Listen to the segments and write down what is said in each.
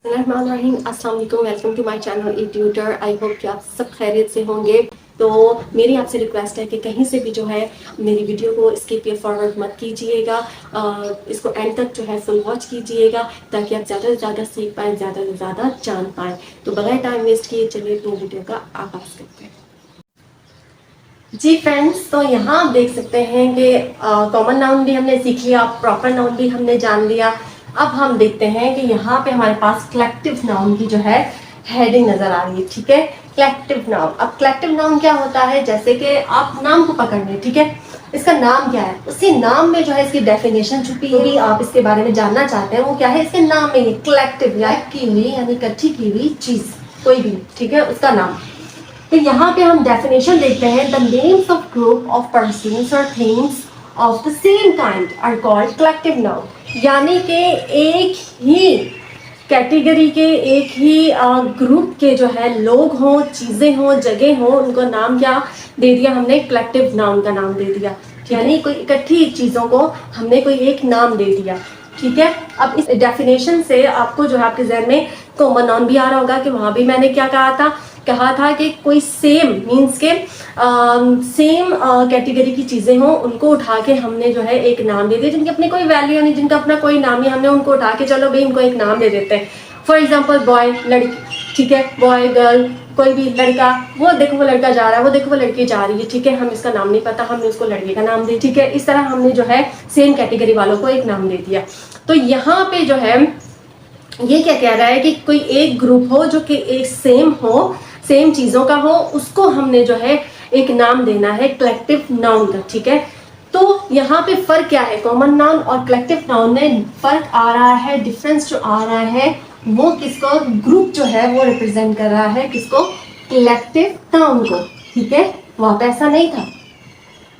रहीम अस्सलाम वालेकुम, welcome to my channel e tutor. I hope कि आप सब खैरियत से होंगे। तो मेरी आपसे रिक्वेस्ट है कि कहीं से भी जो है मेरी वीडियो को स्किप या फॉरवर्ड मत कीजिएगा। इसको एंड तक जो है फुल वॉच कीजिएगा ताकि आप ज़्यादा से ज़्यादा सीख पाएँ, ज़्यादा से ज़्यादा जान पाएँ। तो बगैर टाइम वेस्ट किए चलिए तो वीडियो का आगाज़ करते हैं। जी फ्रेंड्स, तो यहाँ आप देख सकते हैं कि कॉमन नाउन भी हमने सीख लिया, प्रॉपर नाउन भी हमने जान लिया। अब हम देखते हैं कि यहाँ पे हमारे पास कलेक्टिव नाउन की जो है हेडिंग नजर आ रही है। ठीक है, कलेक्टिव नाउन। अब कलेक्टिव नाउन क्या होता है, जैसे कि आप नाम को पकड़ लें, ठीक है, इसका नाम क्या है, उसी नाम में जो है इसकी डेफिनेशन छुपी है। आप इसके बारे में जानना चाहते हैं वो क्या है, इसके नाम में ये कलेक्टिव या की हुई यानी इकट्ठी की हुई चीज कोई भी, ठीक है, उसका नाम। तो यहाँ पे हम डेफिनेशन देखते हैं, the names of group of persons और things of the same kind are called collective noun. यानी कि एक ही कैटेगरी के, एक ही ग्रुप के जो है लोग हों, चीजें हों, जगह हों, उनको नाम क्या दे दिया हमने, कलेक्टिव नाउन का नाम दे दिया। यानी कोई इकट्ठी चीजों को हमने कोई एक नाम दे दिया। ठीक है, अब इस डेफिनेशन से आपको जो है आपके जहन में कॉमन नाउन भी आ रहा होगा कि वहां भी मैंने क्या कहा था कि कोई सेम मीन्स के सेम कैटेगरी की चीजें हों, उनको उठा के हमने जो है एक नाम दे दिया, जिनकी अपनी कोई वैल्यू नहीं, जिनका अपना कोई नाम नहीं, हमने उनको उठा के चलो भाई इनको एक नाम दे देते हैं। फॉर एग्जाम्पल बॉय, लड़की, ठीक है, बॉय गर्ल, कोई भी लड़का, वो देखो वो लड़का जा रहा है, वो देखो वो लड़की जा रही है, ठीक है, हम इसका नाम नहीं पता, हमने उसको लड़के का नाम दे, ठीक है, इस तरह हमने जो है सेम कैटेगरी वालों को एक नाम दे दिया। तो यहाँ पे जो है ये क्या कह रहा है कि कोई एक ग्रुप हो जो कि एक सेम हो, सेम चीजों का हो, उसको हमने जो है एक नाम देना है कलेक्टिव नाउन का। ठीक है, तो यहाँ पे फर्क क्या है, कॉमन नाउन और कलेक्टिव नाउन में फर्क आ रहा है, डिफरेंस जो आ रहा है वो किसको, ग्रुप जो है वो रिप्रेजेंट कर रहा है किसको, कलेक्टिव नाउन को। ठीक है, वहां पे ऐसा नहीं था,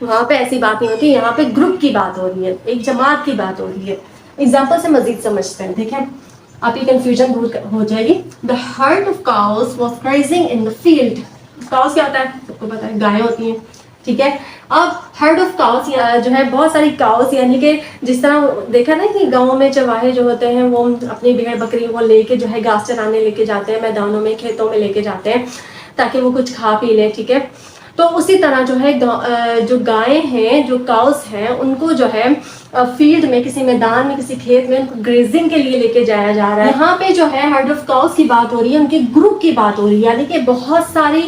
वहां पे ऐसी बात नहीं होती, यहाँ पे ग्रुप की बात हो रही है, एक जमात की बात हो रही है। एग्जाम्पल से मजीद समझते हैं, ठीक है, आपकी कंफ्यूजन दूर हो जाएगी। The heard of cows was grazing in the field. Cows क्या होता है, सबको पता है, गायें होती हैं। ठीक है, अब हर्ड ऑफ काउस जो है बहुत सारी काउस, यानी कि जिस तरह देखा ना कि गाँव में चरवाहे जो होते हैं वो अपनी भेड़ बकरी वो लेके जो है घास चराने लेके जाते हैं, मैदानों में, खेतों में लेके जाते हैं ताकि वो कुछ खा पी लें। ठीक है, तो उसी तरह जो है जो गायें हैं, जो काउस हैं, उनको जो है फील्ड में, किसी मैदान में, किसी खेत में उनको ग्रेजिंग के लिए लेके जाया जा रहा है। यहाँ पे जो है हर्ड ऑफ काउस की बात हो रही है, उनके ग्रुप की बात हो रही है, यानी कि बहुत सारी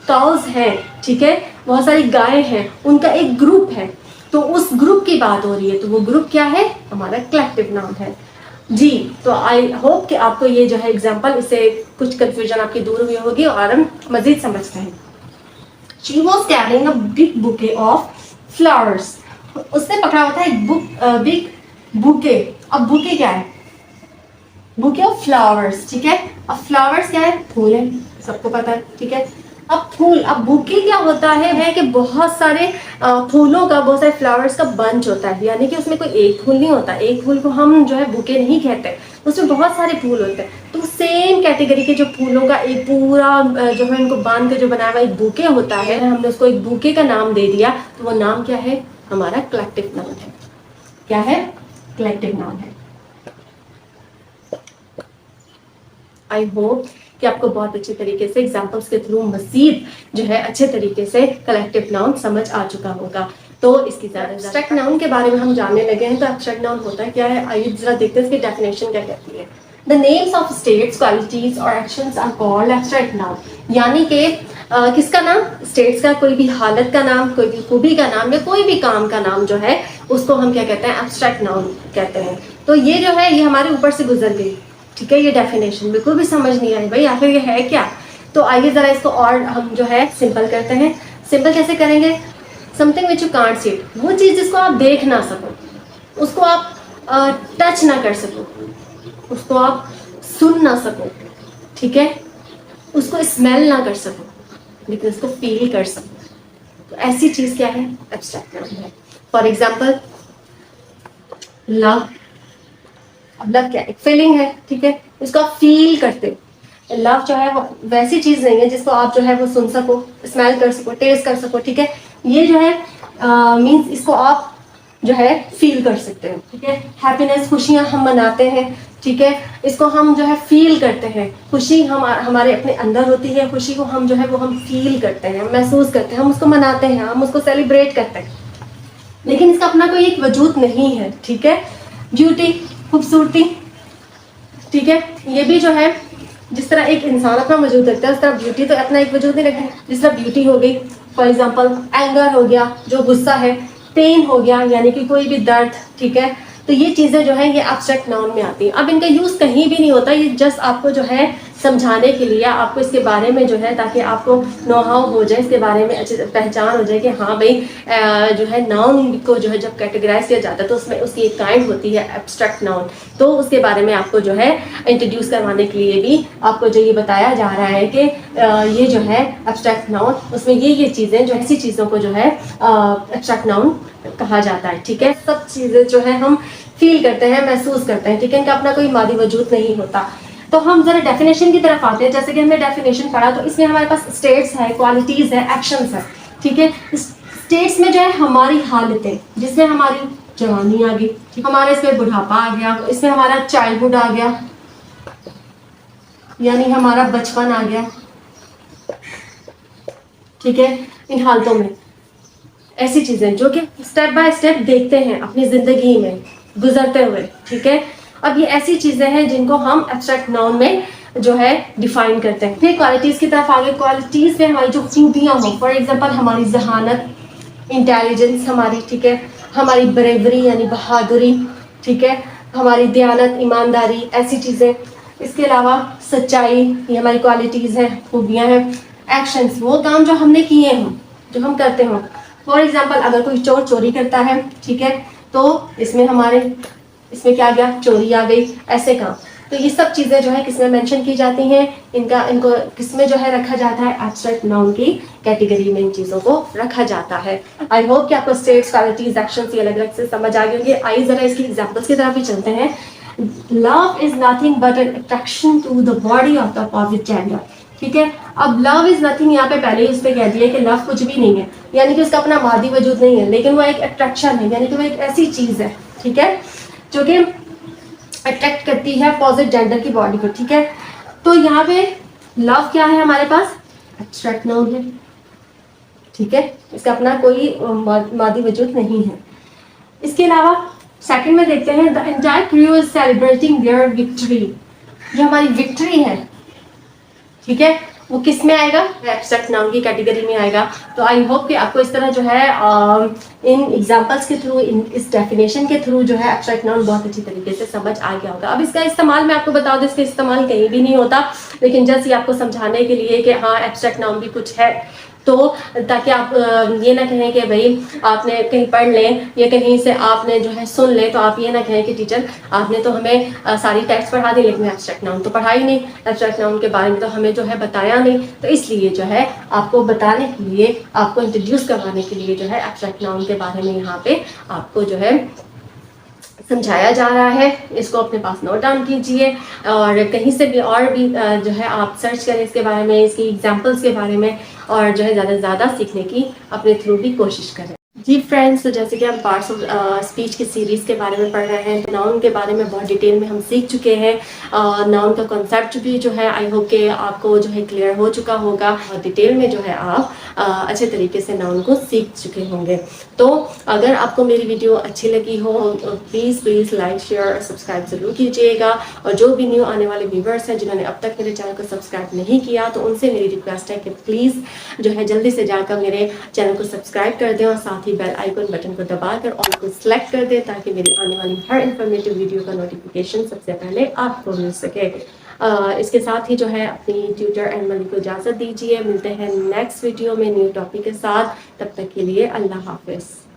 काउस हैं, ठीक है, बहुत सारी गायें हैं, उनका एक ग्रुप है, तो उस ग्रुप की बात हो रही है। तो वो ग्रुप क्या है, हमारा कलेक्टिव नाउन है जी। तो आई होप कि आपको ये जो है एग्जाम्पल, इससे कुछ कंफ्यूजन आपकी दूर हुई होगी और हम मजीद समझते हैं। She was carrying a big bouquet of flowers. उसने पकड़ा हुआ था एक बिग बुके। अब बुके क्या है, बुके ऑफ फ्लावर्स। ठीक है, अब फ्लावर्स क्या है, फूल है, सबको पता है। ठीक है, अब फूल, अब बुके क्या होता है कि बहुत सारे फूलों का, बहुत सारे फ्लावर्स का बंच होता है, यानी कि उसमें कोई एक फूल नहीं होता, एक फूल को हम जो है बुके नहीं कहते, उसमें बहुत सारे फूल होते हैं। तो सेम कैटेगरी के जो फूलों का एक पूरा जो है इनको बांध के जो बनाया हुआ एक बुके होता है, हमने उसको एक बुके का नाम दे दिया, तो वो नाम क्या है, हमारा कलेक्टिव नाउन है। क्या है, कलेक्टिव नाउन है। आई होप कि आपको बहुत अच्छे तरीके से एग्जाम्पल्स के थ्रू मजीद जो है अच्छे तरीके से कलेक्टिव नाउन समझ आ चुका होगा। तो इसकी ज़्यादा एब्स्ट्रैक्ट नाउन के बारे में हम जानने लगे हैं। तो एब्स्ट्रैक्ट नाउन होता है क्या है, आइए जरा देखते हैं इसकी डेफिनेशन क्या कहती है। The names of states, qualities और actions are called abstract noun. यानी कि किसका नाम, स्टेट्स का, कोई भी हालत का नाम, कोई भी खूबी का नाम या कोई भी काम का नाम जो है उसको हम क्या कहते हैं, एब्स्ट्रैक्ट नाउन कहते हैं। तो ये जो है ये हमारे ऊपर से गुजर गई। ठीक है, ये डेफिनेशन बिल्कुल भी समझ नहीं आई भाई आखिर ये है क्या। तो आइए जरा इसको और हम जो है सिंपल करते हैं। सिंपल कैसे करेंगे, something which you can't see, वो चीज़ जिसको आप देख ना सको, उसको आप टच ना कर सको, उसको आप सुन ना सको, ठीक है, उसको स्मेल ना कर सको, लेकिन उसको फील कर सको, तो ऐसी चीज़ क्या है, एब्स्ट्रैक्ट नाउन है। For example love. अब लव क्या है, एक फीलिंग है, ठीक है, इसको आप फील करते हो। लव जो है वो वैसी चीज नहीं है जिसको आप जो है वो सुन सको, स्मेल कर सको, टेस्ट कर सको। ठीक है, ये जो है मींस इसको आप जो है फील कर सकते हो। ठीक है, हैप्पीनेस, खुशियां हम मनाते हैं ठीक है, इसको हम जो है फील करते हैं। खुशी हमारे अपने अंदर होती है, खुशी को हम जो है वो हम फील करते हैं, महसूस करते हैं, हम उसको मनाते हैं, हम उसको सेलिब्रेट करते हैं, लेकिन इसका अपना कोई एक वजूद नहीं है। ठीक है, ब्यूटी, खूबसूरती, ठीक है, ये भी जो है जिस तरह एक इंसान अपना वजूद रखता है उस तरह ब्यूटी तो अपना एक वजूद नहीं रखती। जिस तरह ब्यूटी हो गई, फॉर एग्जांपल एंगर हो गया, जो गुस्सा है, पेन हो गया यानी कि कोई भी दर्द, ठीक है, तो ये चीज़ें जो है ये एब्स्ट्रैक्ट नाउन में आती हैं। अब इनका यूज़ कहीं भी नहीं होता, ये जस्ट आपको जो है समझाने के लिए, आपको इसके बारे में जो है, ताकि आपको नो हाउ हो जाए, इसके बारे में अच्छी पहचान हो जाए कि हाँ भाई जो है नाउन को जो है जब कैटेगराइज किया जाता है तो उसमें उसकी एक काइंड होती है एब्स्ट्रैक्ट नाउन। तो उसके बारे में आपको जो है इंट्रोड्यूस करवाने के लिए भी आपको जो ये बताया जा रहा है कि ये जो है एब्स्ट्रैक्ट नाउन, उसमें ये चीज़ें जो ऐसी चीज़ों को जो है एब्स्ट्रैक्ट नाउन कहा जाता है। ठीक है, सब चीज़ें जो है हम फील करते हैं, महसूस करते हैं, ठीक है, इनका अपना कोई मादी वजूद नहीं होता। तो हम जरा डेफिनेशन की तरफ आते हैं। जैसे कि हमने डेफिनेशन पढ़ा तो इसमें हमारे पास स्टेट्स है, क्वालिटीज़ है, एक्शंस है। ठीक है, स्टेट्स में जो है हमारी हालतें, जिसमें हमारी जवानी आ गई, हमारे इसमें बुढ़ापा आ गया, इसमें हमारा चाइल्डहुड आ गया, यानी हमारा बचपन आ गया। ठीक है, इन हालतों में ऐसी चीजें जो कि स्टेप बाय स्टेप देखते हैं अपनी जिंदगी में गुजरते हुए। ठीक है, अब ये ऐसी चीजें हैं जिनको हम एब्स्ट्रैक्ट नाउन में जो है डिफाइन करते हैं। फिर क्वालिटीज की तरफ आगे, क्वालिटीज में हमारी जो खूबियां हो, फॉर एग्जांपल हमारी जहानत, इंटेलिजेंस हमारी, ठीक है, हमारी ब्रेवरी यानी बहादुरी, ठीक है, हमारी दयानत, ईमानदारी, ऐसी चीजें। इसके अलावा सच्चाई, ये हमारी क्वालिटीज हैं, खूबियां हैं। एक्शंस, वो काम जो हमने किए हों, जो हम करते हों, फॉर एग्जाम्पल अगर कोई चोर चोरी करता है, ठीक है, तो इसमें क्या गया, चोरी आ गई, ऐसे काम। तो ये सब चीज़ें जो है किसमें मेंशन की जाती हैं, इनको किसमें जो है रखा जाता है, एब्स्ट्रैक्ट नाउन की कैटेगरी में इन चीज़ों को रखा जाता है। आई होप कि आपको स्टेट्स, क्वालिटीज, एक्शंस ये अलग अलग से समझ आ गए होंगे। आइए जरा इसकी एग्जाम्पल्स की तरफ भी चलते हैं। Love is nothing but an attraction to the body of the opposite gender. ठीक है, अब लव इज नथिंग यहाँ पे पहले ही उस पर कह दिया कि लव कुछ भी नहीं है, यानी कि उसका अपना मादी वजूद नहीं है, लेकिन वो एक अट्रैक्शन है, यानी कि वो एक ऐसी चीज़ है, ठीक है, जो कि अट्रैक्ट करती है अपोजिट जेंडर की बॉडी को। ठीक है, तो यहाँ पे लव क्या है हमारे पास, एब्स्ट्रैक्ट नाउन है। ठीक है, इसका अपना कोई मादी वजूद नहीं है। इसके अलावा सेकंड में देखते हैं, the entire crew is celebrating there victory. जो हमारी विक्ट्री है, ठीक है, वो किस में आएगा, एब्स्ट्रैक्ट नाउन की कैटेगरी में आएगा। तो आई होप कि आपको इस तरह जो है इन एग्जांपल्स के थ्रू, इस डेफिनेशन के थ्रू जो है एब्स्ट्रैक्ट नाउन बहुत अच्छी तरीके से समझ आ गया होगा। अब इसका इस्तेमाल मैं आपको बता दूं, इसका इस्तेमाल कहीं भी नहीं होता, लेकिन जस्ट ये आपको समझाने के लिए कि हाँ एब्स्ट्रैक्ट नाउन भी कुछ है, तो ताकि आप ये ना कहें कि भाई आपने कहीं पढ़ लें या कहीं से आपने जो है सुन लें, तो आप ये ना कहें कि टीचर आपने तो हमें सारी टेक्स्ट पढ़ा दी लेकिन एब्स्ट्रैक्ट नाउन तो पढ़ा ही नहीं, एब्स्ट्रैक्ट नाउन के बारे में तो हमें जो है बताया नहीं। तो इसलिए जो है आपको बताने के लिए, आपको इंट्रोड्यूस करवाने के लिए जो है एब्स्ट्रैक्ट नाउन के बारे में यहाँ पे आपको जो है समझाया जा रहा है। इसको अपने पास नोट डाउन कीजिए और कहीं से भी और भी जो है आप सर्च करें इसके बारे में, इसकी एग्जांपल्स के बारे में, और जो है ज़्यादा से ज़्यादा सीखने की अपने थ्रू भी कोशिश करें। जी फ्रेंड्स, तो जैसे कि हम पार्ट्स ऑफ स्पीच की सीरीज़ के बारे में पढ़ रहे हैं, नाउन के बारे में बहुत डिटेल में हम सीख चुके हैं। नाउन का कॉन्सेप्ट भी जो है आई होप कि आपको जो है क्लियर हो चुका होगा, और डिटेल में जो है आप अच्छे तरीके से नाउन को सीख चुके होंगे। तो अगर आपको मेरी वीडियो अच्छी लगी हो तो प्लीज़ लाइक, शेयर और सब्सक्राइब ज़रूर कीजिएगा। और जो भी न्यू आने वाले व्यूवर्स हैं जिन्होंने अब तक मेरे चैनल को सब्सक्राइब नहीं किया, तो उनसे मेरी रिक्वेस्ट है कि प्लीज़ जो है जल्दी से जाकर मेरे चैनल को सब्सक्राइब कर दें और साथ ही बेल आइकन बटन को दबाकर ऑल को सिलेक्ट कर दें, ताकि मेरी आने वाली हर इन्फॉर्मेटिव वीडियो का नोटिफिकेशन सबसे पहले आपको मिल सके। इसके साथ ही जो है अपनी ट्यूटर एंड मलिक को इजाज़त दीजिए। मिलते हैं नेक्स्ट वीडियो में न्यू टॉपिक के साथ, तब तक के लिए अल्लाह हाफिज़।